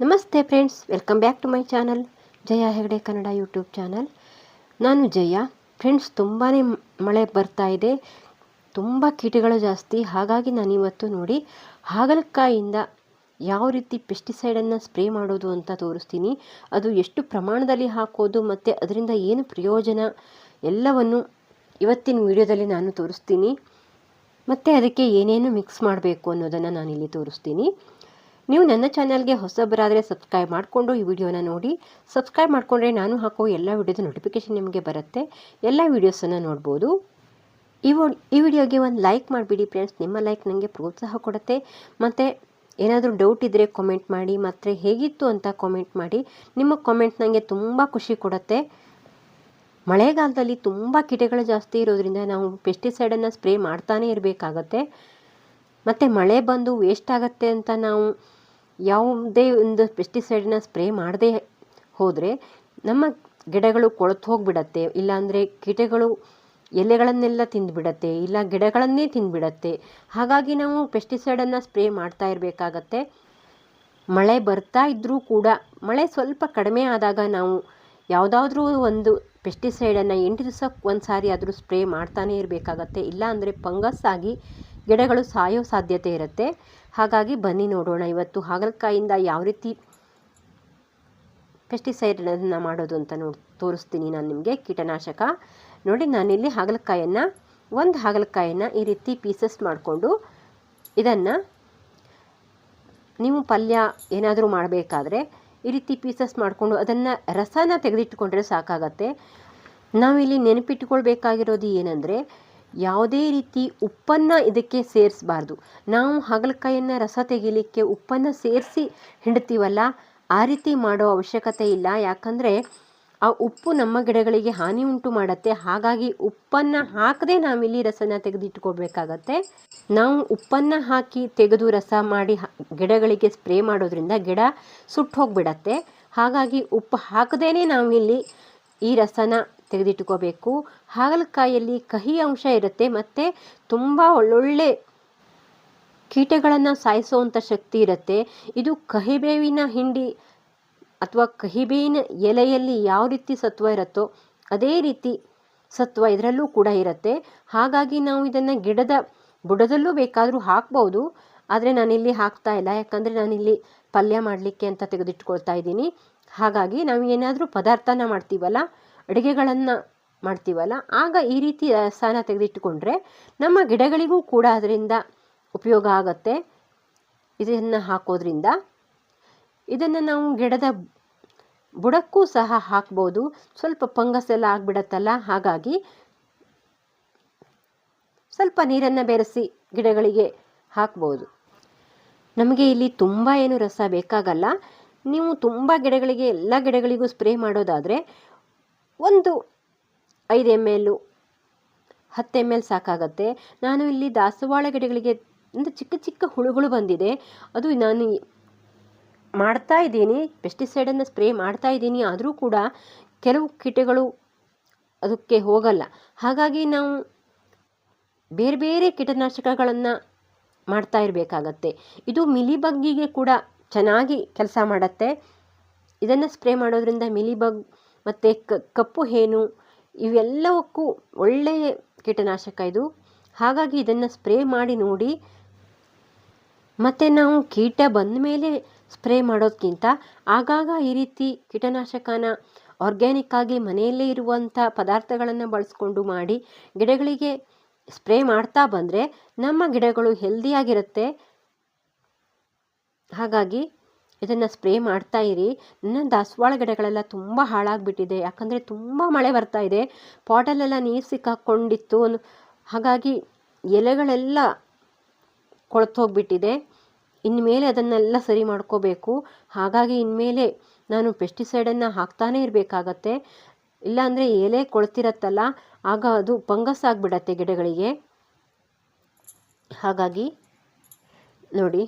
ನಮಸ್ತೆ friends, welcome back to my channel Jaya Hegde Kannada YouTube channel. ನಾನು Jaya. Friends, ತುಂಬಾ ಮಳೆ ಬರ್ತಾ ಇದೆ, ತುಂಬ ಕೀಟಗಳು ಜಾಸ್ತಿ. ಹಾಗಾಗಿ ನಾನಿವತ್ತು ನೋಡಿ ಹಾಗಲಕಾಯಿಯಿಂದ ಯಾವ ರೀತಿ ಪೆಸ್ಟಿಸೈಡನ್ನು ಸ್ಪ್ರೇ ಮಾಡೋದು ಅಂತ ತೋರಿಸ್ತೀನಿ. ಅದು ಎಷ್ಟು ಪ್ರಮಾಣದಲ್ಲಿ ಹಾಕೋದು ಮತ್ತು ಅದರಿಂದ ಏನು ಪ್ರಯೋಜನ ಎಲ್ಲವನ್ನು ಇವತ್ತಿನ ವಿಡಿಯೋದಲ್ಲಿ ನಾನು ತೋರಿಸ್ತೀನಿ. ಮತ್ತು ಅದಕ್ಕೆ ಏನೇನು ಮಿಕ್ಸ್ ಮಾಡಬೇಕು ಅನ್ನೋದನ್ನು ನಾನಿಲ್ಲಿ ತೋರಿಸ್ತೀನಿ. ನೀವು ನನ್ನ ಚಾನಲ್ಗೆ ಹೊಸಬರಾದರೆ ಸಬ್ಸ್ಕ್ರೈಬ್ ಮಾಡಿಕೊಂಡು ಈ ವಿಡಿಯೋನ ನೋಡಿ. ಸಬ್ಸ್ಕ್ರೈಬ್ ಮಾಡಿಕೊಂಡ್ರೆ ನಾನು ಹಾಕೋ ಎಲ್ಲ ವಿಡಿಯೋದ ನೋಟಿಫಿಕೇಷನ್ ನಿಮಗೆ ಬರುತ್ತೆ. ಎಲ್ಲ ವೀಡಿಯೋಸನ್ನು ನೋಡ್ಬೋದು. ಈ ವಿಡಿಯೋಗೆ ಒಂದು ಲೈಕ್ ಮಾಡಿಬಿಡಿ ಫ್ರೆಂಡ್ಸ್. ನಿಮ್ಮ ಲೈಕ್ ನನಗೆ ಪ್ರೋತ್ಸಾಹ ಕೊಡುತ್ತೆ. ಮತ್ತು ಏನಾದರೂ ಡೌಟ್ ಇದ್ದರೆ ಕಾಮೆಂಟ್ ಮಾಡಿ, ಮತ್ತು ಹೇಗಿತ್ತು ಅಂತ ಕಾಮೆಂಟ್ ಮಾಡಿ. ನಿಮ್ಮ ಕಾಮೆಂಟ್ ನನಗೆ ತುಂಬ ಖುಷಿ ಕೊಡುತ್ತೆ. ಮಳೆಗಾಲದಲ್ಲಿ ತುಂಬ ಕೀಟಗಳು ಜಾಸ್ತಿ ಇರೋದ್ರಿಂದ ನಾವು ಪೆಸ್ಟಿಸೈಡನ್ನು ಸ್ಪ್ರೇ ಮಾಡ್ತಾನೇ ಇರಬೇಕಾಗತ್ತೆ. ಮತ್ತು ಮಳೆ ಬಂದು ವೇಸ್ಟ್ ಆಗುತ್ತೆ ಅಂತ ನಾವು ಯಾವುದೇ ಒಂದು ಪೆಸ್ಟಿಸೈಡನ್ನ ಸ್ಪ್ರೇ ಮಾಡದೇ ಹೋದರೆ ನಮ್ಮ ಗಿಡಗಳು ಕೊಳೆತು ಹೋಗಿಬಿಡತ್ತೆ. ಇಲ್ಲಾಂದರೆ ಕೀಟಗಳು ಎಲೆಗಳನ್ನೆಲ್ಲ ತಿಂದುಬಿಡತ್ತೆ, ಇಲ್ಲ ಗಿಡಗಳನ್ನೇ ತಿಂದುಬಿಡತ್ತೆ. ಹಾಗಾಗಿ ನಾವು ಪೆಸ್ಟಿಸೈಡನ್ನು ಸ್ಪ್ರೇ ಮಾಡ್ತಾ ಇರಬೇಕಾಗತ್ತೆ. ಮಳೆ ಬರ್ತಾ ಇದ್ದರೂ ಕೂಡ ಮಳೆ ಸ್ವಲ್ಪ ಕಡಿಮೆ ಆದಾಗ ನಾವು ಯಾವುದಾದ್ರೂ ಒಂದು ಪೆಸ್ಟಿಸೈಡನ್ನು 8 ದಿವಸಕ್ಕೆ ಒಂದು ಸಾರಿ ಆದರೂ ಸ್ಪ್ರೇ ಮಾಡ್ತಾನೆ ಇರಬೇಕಾಗತ್ತೆ. ಇಲ್ಲ ಅಂದರೆ ಫಂಗಸ್ ಆಗಿ ಗಿಡಗಳು ಸಾಯೋ ಸಾಧ್ಯತೆ ಇರುತ್ತೆ. ಹಾಗಾಗಿ ಬನ್ನಿ ನೋಡೋಣ ಇವತ್ತು ಹಾಗಲಕಾಯಿಯಿಂದ ಯಾವ ರೀತಿ ಪೆಸ್ಟಿಸೈಡನ್ನು ಮಾಡೋದು ಅಂತ ತೋರಿಸ್ತೀನಿ ನಾನು ನಿಮಗೆ. ಕೀಟನಾಶಕ ನೋಡಿ, ನಾನಿಲ್ಲಿ ಒಂದು ಹಾಗಲಕಾಯನ್ನು ಈ ರೀತಿ ಪೀಸಸ್ ಮಾಡಿಕೊಂಡು, ಇದನ್ನು ನೀವು ಪಲ್ಯ ಏನಾದರೂ ಮಾಡಬೇಕಾದ್ರೆ ಈ ರೀತಿ ಪೀಸಸ್ ಮಾಡಿಕೊಂಡು ಅದನ್ನು ರಸನ ತೆಗೆದಿಟ್ಟುಕೊಂಡ್ರೆ ಸಾಕಾಗತ್ತೆ. ನಾವಿಲ್ಲಿ ನೆನಪಿಟ್ಟುಕೊಳ್ಬೇಕಾಗಿರೋದು ಏನಂದರೆ, ಯಾವುದೇ ರೀತಿ ಉಪ್ಪನ್ನು ಇದಕ್ಕೆ ಸೇರಿಸಬಾರ್ದು. ನಾವು ಹಾಗಲಕಾಯಿಯನ್ನು ರಸ ತೆಗಿಲಿಕ್ಕೆ ಉಪ್ಪನ್ನು ಸೇರಿಸಿ ಹಿಂಡ್ತೀವಲ್ಲ, ಆ ರೀತಿ ಮಾಡೋ ಅವಶ್ಯಕತೆ ಇಲ್ಲ. ಯಾಕಂದರೆ ಆ ಉಪ್ಪು ನಮ್ಮ ಗಿಡಗಳಿಗೆ ಹಾನಿ ಉಂಟು ಮಾಡುತ್ತೆ. ಹಾಗಾಗಿ ಉಪ್ಪನ್ನು ಹಾಕದೆ ನಾವಿಲ್ಲಿ ರಸನ ತೆಗೆದಿಟ್ಕೋಬೇಕಾಗತ್ತೆ. ನಾವು ಉಪ್ಪನ್ನು ಹಾಕಿ ತೆಗೆದು ರಸ ಮಾಡಿ ಗಿಡಗಳಿಗೆ ಸ್ಪ್ರೇ ಮಾಡೋದ್ರಿಂದ ಗಿಡ ಸುಟ್ಟು ಹೋಗಿಬಿಡತ್ತೆ. ಹಾಗಾಗಿ ಉಪ್ಪು ಹಾಕದೇ ನಾವಿಲ್ಲಿ ಈ ರಸನ ತೆಗೆದಿಟ್ಕೋಬೇಕು. ಹಾಗಲಕಾಯಿಯಲ್ಲಿ ಕಹಿ ಅಂಶ ಇರುತ್ತೆ ಮತ್ತು ತುಂಬ ಒಳ್ಳೊಳ್ಳೆ ಕೀಟಗಳನ್ನು ಸಾಯಿಸುವಂಥ ಶಕ್ತಿ ಇರುತ್ತೆ. ಇದು ಕಹಿಬೇವಿನ ಹಿಂಡಿ ಅಥವಾ ಕಹಿಬೇವಿನ ಎಲೆಯಲ್ಲಿ ಯಾವ ರೀತಿ ಸತ್ವ ಇರುತ್ತೋ ಅದೇ ರೀತಿ ಸತ್ವ ಇದರಲ್ಲೂ ಕೂಡ ಇರುತ್ತೆ. ಹಾಗಾಗಿ ನಾವು ಇದನ್ನು ಗಿಡದ ಬುಡದಲ್ಲೂ ಬೇಕಾದರೂ ಹಾಕ್ಬೋದು. ಆದರೆ ನಾನಿಲ್ಲಿ ಹಾಕ್ತಾ ಇಲ್ಲ, ಯಾಕಂದರೆ ನಾನಿಲ್ಲಿ ಪಲ್ಯ ಮಾಡಲಿಕ್ಕೆ ಅಂತ ತೆಗೆದಿಟ್ಕೊಳ್ತಾ ಇದ್ದೀನಿ. ಹಾಗಾಗಿ ನಾವು ಏನಾದರೂ ಪದಾರ್ಥನ ಮಾಡ್ತೀವಲ್ಲ, ಅಡುಗೆಗಳನ್ನು ಮಾಡ್ತೀವಲ್ಲ, ಆಗ ಈ ರೀತಿ ರಸನ ತೆಗೆದಿಟ್ಟುಕೊಂಡ್ರೆ ನಮ್ಮ ಗಿಡಗಳಿಗೂ ಕೂಡ ಅದರಿಂದ ಉಪಯೋಗ ಆಗುತ್ತೆ. ಇದನ್ನು ಹಾಕೋದ್ರಿಂದ ಇದನ್ನು ನಾವು ಗಿಡದ ಬುಡಕ್ಕೂ ಸಹ ಹಾಕ್ಬೋದು. ಸ್ವಲ್ಪ ಫಂಗಸ್ ಎಲ್ಲ ಆಗಿಬಿಡತ್ತಲ್ಲ, ಹಾಗಾಗಿ ಸ್ವಲ್ಪ ನೀರನ್ನು ಬೆರೆಸಿ ಗಿಡಗಳಿಗೆ ಹಾಕ್ಬೋದು. ನಮಗೆ ಇಲ್ಲಿ ತುಂಬ ಏನು ರಸ ಬೇಕಾಗಲ್ಲ. ನೀವು ತುಂಬ ಗಿಡಗಳಿಗೆ, ಎಲ್ಲ ಗಿಡಗಳಿಗೂ ಸ್ಪ್ರೇ ಮಾಡೋದಾದರೆ ಒಂದು 5 ml 10 ml ಸಾಕಾಗತ್ತೆ. ನಾನು ಇಲ್ಲಿ ದಾಸವಾಳ ಗಿಡಗಳಿಗೆ ಒಂದು ಚಿಕ್ಕ ಚಿಕ್ಕ ಹುಳುಗಳು ಬಂದಿದೆ. ಅದು ನಾನು ಮಾಡ್ತಾ ಇದ್ದೀನಿ, ಪೆಸ್ಟಿಸೈಡನ್ನು ಸ್ಪ್ರೇ ಮಾಡ್ತಾ ಇದ್ದೀನಿ. ಆದರೂ ಕೂಡ ಕೆಲವು ಕೀಟಗಳು ಅದಕ್ಕೆ ಹೋಗಲ್ಲ. ಹಾಗಾಗಿ ನಾವು ಬೇರೆ ಬೇರೆ ಕೀಟನಾಶಕಗಳನ್ನು ಮಾಡ್ತಾ ಇರಬೇಕಾಗತ್ತೆ. ಇದು ಮಿಲಿಬಗ್ಗಿಗೆ ಕೂಡ ಚೆನ್ನಾಗಿ ಕೆಲಸ ಮಾಡುತ್ತೆ. ಇದನ್ನು ಸ್ಪ್ರೇ ಮಾಡೋದ್ರಿಂದ ಮಿಲಿಬಗ್ ಮತ್ತು ಕಪ್ಪು ಹೇನು ಇವೆಲ್ಲವಕ್ಕೂ ಒಳ್ಳೆಯ ಕೀಟನಾಶಕ ಇದು. ಹಾಗಾಗಿ ಇದನ್ನು ಸ್ಪ್ರೇ ಮಾಡಿ ನೋಡಿ. ಮತ್ತು ನಾವು ಕೀಟ ಬಂದ ಮೇಲೆ ಸ್ಪ್ರೇ ಮಾಡೋದಕ್ಕಿಂತ ಆಗಾಗ ಈ ರೀತಿ ಕೀಟನಾಶಕನ ಆರ್ಗ್ಯಾನಿಕ್ ಆಗಿ ಮನೆಯಲ್ಲೇ ಇರುವಂಥ ಪದಾರ್ಥಗಳನ್ನು ಬಳಸ್ಕೊಂಡು ಮಾಡಿ ಗಿಡಗಳಿಗೆ ಸ್ಪ್ರೇ ಮಾಡ್ತಾ ಬಂದರೆ ನಮ್ಮ ಗಿಡಗಳು ಹೆಲ್ದಿಯಾಗಿರುತ್ತೆ. ಹಾಗಾಗಿ ಇದನ್ನು ಸ್ಪ್ರೇ ಮಾಡ್ತಾ ಇರಿ. ನನ್ನ ದಾಸವಾಳ ಗಿಡಗಳೆಲ್ಲ ತುಂಬ ಹಾಳಾಗಿಬಿಟ್ಟಿದೆ, ಯಾಕಂದರೆ ತುಂಬ ಮಳೆ ಬರ್ತಾ ಇದೆ. ಪಾಟಲ್ಲೆಲ್ಲ ನೀರು ಸಿಕ್ಕಾಕೊಂಡಿತ್ತು. ಹಾಗಾಗಿ ಎಲೆಗಳೆಲ್ಲ ಕೊಳೆತು ಹೋಗಿಬಿಟ್ಟಿದೆ. ಇನ್ಮೇಲೆ ಅದನ್ನೆಲ್ಲ ಸರಿ ಮಾಡ್ಕೋಬೇಕು. ಹಾಗಾಗಿ ಇನ್ಮೇಲೆ ನಾನು ಪೆಸ್ಟಿಸೈಡನ್ನು ಹಾಕ್ತಾನೇ ಇರಬೇಕಾಗತ್ತೆ. ಇಲ್ಲಾಂದರೆ ಎಲೆ ಕೊಳ್ತಿರತ್ತಲ್ಲ, ಆಗ ಅದು ಫಂಗಸ್ ಆಗಿಬಿಡತ್ತೆ ಗಿಡಗಳಿಗೆ. ಹಾಗಾಗಿ ನೋಡಿ,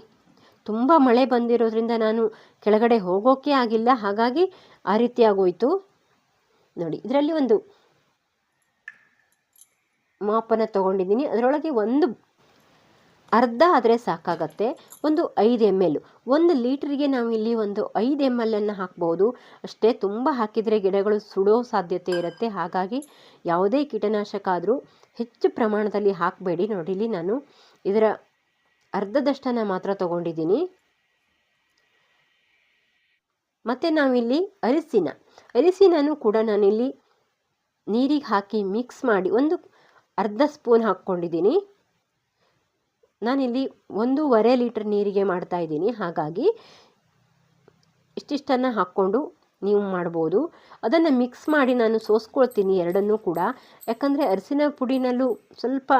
ತುಂಬ ಮಳೆ ಬಂದಿರೋದ್ರಿಂದ ನಾನು ಕೆಳಗಡೆ ಹೋಗೋಕ್ಕೆ ಆಗಿಲ್ಲ. ಹಾಗಾಗಿ ಆ ರೀತಿ ಆಗೋಯ್ತು ನೋಡಿ. ಇದರಲ್ಲಿ ಒಂದು ಮಾಪನ ತೊಗೊಂಡಿದ್ದೀನಿ. ಅದರೊಳಗೆ ಒಂದು ಅರ್ಧ ಆದರೆ ಸಾಕಾಗತ್ತೆ. ಒಂದು 5 ml, 1 ಲೀಟ್ರಿಗೆ ನಾವಿಲ್ಲಿ ಒಂದು 5 ml ಅನ್ನು ಹಾಕ್ಬೋದು ಅಷ್ಟೇ. ತುಂಬ ಹಾಕಿದರೆ ಗಿಡಗಳು ಸುಡೋ ಸಾಧ್ಯತೆ ಇರುತ್ತೆ. ಹಾಗಾಗಿ ಯಾವುದೇ ಕೀಟನಾಶಕ ಆದರೂ ಹೆಚ್ಚು ಪ್ರಮಾಣದಲ್ಲಿ ಹಾಕಬೇಡಿ. ನೋಡಿ, ಇಲ್ಲಿ ನಾನು ಇದರ ಅರ್ಧದಷ್ಟನ್ನು ಮಾತ್ರ ತಗೊಂಡಿದ್ದೀನಿ. ಮತ್ತು ನಾವಿಲ್ಲಿ ಅರಿಸಿನೂ ಕೂಡ ನಾನಿಲ್ಲಿ ನೀರಿಗೆ ಹಾಕಿ ಮಿಕ್ಸ್ ಮಾಡಿ ಒಂದು ಅರ್ಧ ಸ್ಪೂನ್ ಹಾಕ್ಕೊಂಡಿದ್ದೀನಿ. ನಾನಿಲ್ಲಿ 1.5 ಲೀಟರ್ ನೀರಿಗೆ ಮಾಡ್ತಾ ಇದ್ದೀನಿ. ಹಾಗಾಗಿ ಇಷ್ಟಿಷ್ಟನ್ನು ಹಾಕ್ಕೊಂಡು ನೀವು ಮಾಡ್ಬೋದು. ಅದನ್ನು ಮಿಕ್ಸ್ ಮಾಡಿ ನಾನು ಸೋಸ್ಕೊಳ್ತೀನಿ ಎರಡನ್ನೂ ಕೂಡ. ಯಾಕಂದರೆ ಅರಿಸಿನ ಪುಡಿನಲ್ಲೂ ಸ್ವಲ್ಪ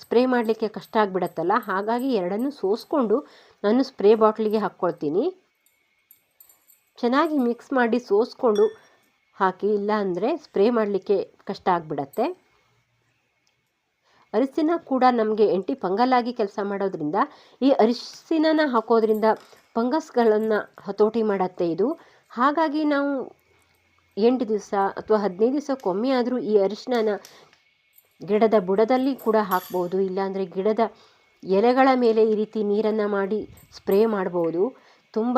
ಸ್ಪ್ರೇ ಮಾಡಲಿಕ್ಕೆ ಕಷ್ಟ ಆಗಿಬಿಡತ್ತಲ್ಲ. ಹಾಗಾಗಿ ಎರಡನ್ನೂ ಸೋಸ್ಕೊಂಡು ನಾನು ಸ್ಪ್ರೇ ಬಾಟ್ಲಿಗೆ ಹಾಕ್ಕೊಳ್ತೀನಿ. ಚೆನ್ನಾಗಿ ಮಿಕ್ಸ್ ಮಾಡಿ ಸೋಸ್ಕೊಂಡು ಹಾಕಿ, ಇಲ್ಲ ಅಂದರೆ ಸ್ಪ್ರೇ ಮಾಡಲಿಕ್ಕೆ ಕಷ್ಟ ಆಗಿಬಿಡತ್ತೆ. ಅರಿಶಿನ ಕೂಡ ನಮಗೆ ಆ್ಯಂಟಿ ಫಂಗಲ್ ಆಗಿ ಕೆಲಸ ಮಾಡೋದ್ರಿಂದ, ಈ ಅರಿಶಿನ ಹಾಕೋದ್ರಿಂದ ಫಂಗಸ್ಗಳನ್ನು ಹತೋಟಿ ಮಾಡುತ್ತೆ ಇದು. ಹಾಗಾಗಿ ನಾವು 8 ದಿವಸ ಅಥವಾ 15 ದಿವಸಕ್ಕೊಮ್ಮೆ ಆದರೂ ಈ ಅರಿಶಿನ ಗಿಡದ ಬುಡದಲ್ಲಿ ಕೂಡ ಹಾಕ್ಬೋದು. ಇಲ್ಲಾಂದರೆ ಗಿಡದ ಎಲೆಗಳ ಮೇಲೆ ಈ ರೀತಿ ನೀರನ್ನು ಮಾಡಿ ಸ್ಪ್ರೇ ಮಾಡ್ಬೋದು. ತುಂಬ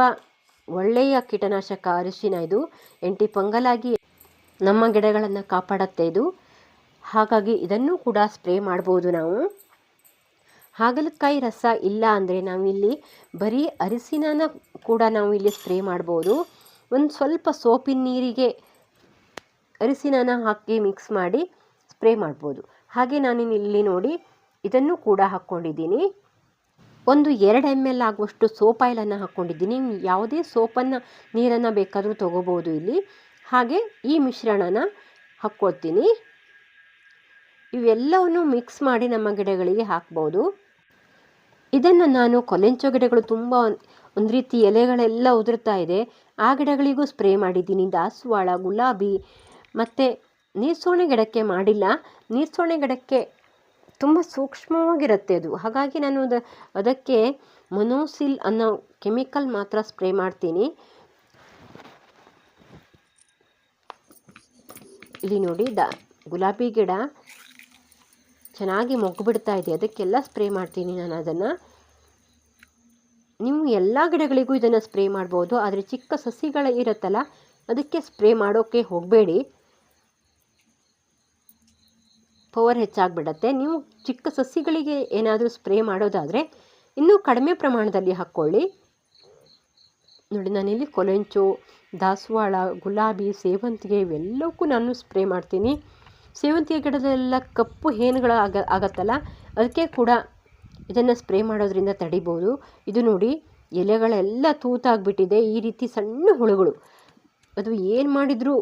ಒಳ್ಳೆಯ ಕೀಟನಾಶಕ ಅರಿಶಿನ ಇದು. ಆ್ಯಂಟಿ ಫಂಗಲ್ ಆಗಿ ನಮ್ಮ ಗಿಡಗಳನ್ನು ಕಾಪಾಡುತ್ತೆ ಇದು. ಹಾಗಾಗಿ ಇದನ್ನು ಕೂಡ ಸ್ಪ್ರೇ ಮಾಡ್ಬೋದು ನಾವು. ಹಾಗಲಕಾಯಿ ರಸ ಇಲ್ಲ ಅಂದರೆ ನಾವಿಲ್ಲಿ ಬರೀ ಅರಿಶಿನ ಕೂಡ ನಾವು ಇಲ್ಲಿ ಸ್ಪ್ರೇ ಮಾಡ್ಬೋದು. ಒಂದು ಸ್ವಲ್ಪ ಸೋಪಿನ ನೀರಿಗೆ ಅರಿಶಿನ ಹಾಕಿ ಮಿಕ್ಸ್ ಮಾಡಿ ಸ್ಪ್ರೇ ಮಾಡ್ಬೋದು. ಹಾಗೆ ನಾನು ಇಲ್ಲಿ ನೋಡಿ ಇದನ್ನು ಕೂಡ ಹಾಕ್ಕೊಂಡಿದ್ದೀನಿ. ಒಂದು 2 ml ಆಗುವಷ್ಟು ಸೋಪ್ ಆಯಿಲನ್ನು ಹಾಕ್ಕೊಂಡಿದ್ದೀನಿ. ಯಾವುದೇ ಸೋಪನ್ನು ನೀರನ್ನು ಬೇಕಾದರೂ ತೊಗೋಬೋದು ಇಲ್ಲಿ. ಹಾಗೆ ಈ ಮಿಶ್ರಣನ ಹಾಕ್ಕೊಳ್ತೀನಿ. ಇವೆಲ್ಲವನ್ನು ಮಿಕ್ಸ್ ಮಾಡಿ ನಮ್ಮ ಗಿಡಗಳಿಗೆ ಹಾಕ್ಬೋದು. ಇದನ್ನು ನಾನು ಕೊಲೆಂಚೋ ಗಿಡಗಳು ತುಂಬ ಒಂದು ರೀತಿ ಎಲೆಗಳೆಲ್ಲ ಉದುರ್ತಾ ಇದೆ, ಆ ಗಿಡಗಳಿಗೂ ಸ್ಪ್ರೇ ಮಾಡಿದ್ದೀನಿ. ದಾಸವಾಳ, ಗುಲಾಬಿ ಮತ್ತು ನೀರ್ಸೋಣೆ ಗಿಡಕ್ಕೆ ಮಾಡಿಲ್ಲ. ನೀರ್ಸೋಣೆ ಗಿಡಕ್ಕೆ ತುಂಬ ಸೂಕ್ಷ್ಮವಾಗಿರುತ್ತೆ ಅದು. ಹಾಗಾಗಿ ನಾನು ಅದಕ್ಕೆ ಮೊನೋಸಿಲ್ ಅನ್ನೋ ಕೆಮಿಕಲ್ ಮಾತ್ರ ಸ್ಪ್ರೇ ಮಾಡ್ತೀನಿ. ಇಲ್ಲಿ ನೋಡಿ, ಗುಲಾಬಿ ಗಿಡ ಚೆನ್ನಾಗಿ ಮೊಗ್ಗು ಬಿಡ್ತಾ ಇದೆ, ಅದಕ್ಕೆಲ್ಲ ಸ್ಪ್ರೇ ಮಾಡ್ತೀನಿ ನಾನು ಅದನ್ನು. ನೀವು ಎಲ್ಲ ಗಿಡಗಳಿಗೂ ಇದನ್ನು ಸ್ಪ್ರೇ ಮಾಡ್ಬೋದು. ಆದರೆ ಚಿಕ್ಕ ಸಸಿಗಳು ಇರುತ್ತಲ್ಲ, ಅದಕ್ಕೆ ಸ್ಪ್ರೇ ಮಾಡೋಕ್ಕೆ ಹೋಗಬೇಡಿ, ಪವರ್ ಹೆಚ್ಚಾಗಿಬಿಡತ್ತೆ. ನೀವು ಚಿಕ್ಕ ಸಸಿಗಳಿಗೆ ಏನಾದರೂ ಸ್ಪ್ರೇ ಮಾಡೋದಾದರೆ ಇನ್ನೂ ಕಡಿಮೆ ಪ್ರಮಾಣದಲ್ಲಿ ಹಾಕ್ಕೊಳ್ಳಿ. ನೋಡಿ, ನಾನಿಲ್ಲಿ ಕೊಲೆಂಚೋ, ದಾಸವಾಳ, ಗುಲಾಬಿ, ಸೇವಂತಿಗೆ ಇವೆಲ್ಲಕ್ಕೂ ನಾನು ಸ್ಪ್ರೇ ಮಾಡ್ತೀನಿ. ಸೇವಂತಿಗೆ ಗಿಡದಲ್ಲೆಲ್ಲ ಕಪ್ಪು ಹೇನುಗಳು ಆಗತ್ತಲ್ಲ, ಅದಕ್ಕೆ ಕೂಡ ಇದನ್ನು ಸ್ಪ್ರೇ ಮಾಡೋದ್ರಿಂದ ತಡಿಬೋದು. ಇದು ನೋಡಿ, ಎಲೆಗಳೆಲ್ಲ ತೂತಾಗಿಬಿಟ್ಟಿದೆ, ಈ ರೀತಿ ಸಣ್ಣ ಹುಳುಗಳು, ಅದು ಏನು ಮಾಡಿದರೂ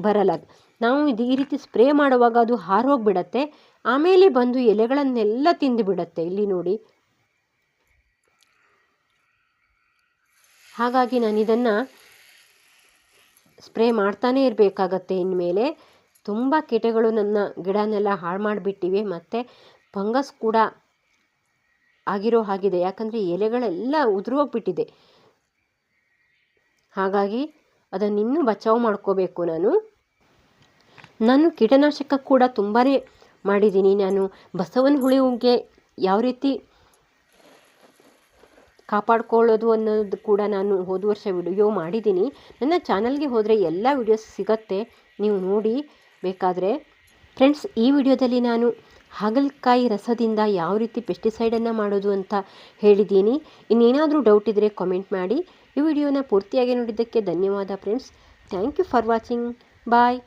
ಬರಲ್ಲ. ನಾವು ಈ ರೀತಿ ಸ್ಪ್ರೇ ಮಾಡುವಾಗ ಅದು ಹಾರೋಗಿಬಿಡತ್ತೆ, ಆಮೇಲೆ ಬಂದು ಎಲೆಗಳನ್ನೆಲ್ಲ ತಿಂದು ಬಿಡತ್ತೆ. ಇಲ್ಲಿ ನೋಡಿ, ಹಾಗಾಗಿ ನಾನು ಇದನ್ನು ಸ್ಪ್ರೇ ಮಾಡ್ತಾನೆ ಇರಬೇಕಾಗತ್ತೆ. ಇನ್ಮೇಲೆ ತುಂಬ ಕೀಟಗಳು ನನ್ನ ಗಿಡನೆಲ್ಲ ಹಾಳು ಮಾಡಿಬಿಟ್ಟಿವೆ, ಮತ್ತು ಫಂಗಸ್ ಕೂಡ ಆಗಿರೋ ಹಾಗಿದೆ. ಯಾಕಂದರೆ ಎಲೆಗಳೆಲ್ಲ ಉದುರೋಗ್ಬಿಟ್ಟಿದೆ. ಹಾಗಾಗಿ ಅದನ್ನು ಇನ್ನೂ ಬಚಾವ್ ಮಾಡ್ಕೋಬೇಕು. ನಾನು ಕೀಟನಾಶಕ ಕೂಡ ತುಂಬಾ ಮಾಡಿದ್ದೀನಿ. ನಾನು ಬಸವನ ಹುಳುವಿಗೆ ಯಾವ ರೀತಿ ಕಾಪಾಡ್ಕೊಳ್ಳೋದು ಅನ್ನೋದು ಕೂಡ ನಾನು ಹೋದ ವರ್ಷ ವಿಡಿಯೋ ಮಾಡಿದ್ದೀನಿ. ನನ್ನ ಚಾನಲ್ಗೆ ಹೋದರೆ ಎಲ್ಲ ವಿಡಿಯೋಸ್ ಸಿಗತ್ತೆ, ನೀವು ನೋಡಿ ಬೇಕಾದರೆ. ಫ್ರೆಂಡ್ಸ್, ಈ ವಿಡಿಯೋದಲ್ಲಿ ನಾನು ಹಾಗಲಕಾಯಿ ರಸದಿಂದ ಯಾವ ರೀತಿ ಪೆಸ್ಟಿಸೈಡನ್ನು ಮಾಡೋದು ಅಂತ ಹೇಳಿದ್ದೀನಿ. ಇನ್ನೇನಾದರೂ ಡೌಟ್ ಇದ್ದರೆ ಕಾಮೆಂಟ್ ಮಾಡಿ. ಈ ವಿಡಿಯೋನ ಪೂರ್ತಿಯಾಗಿ ನೋಡಿದ್ದಕ್ಕೆ ಧನ್ಯವಾದ friends. Thank you for watching. Bye.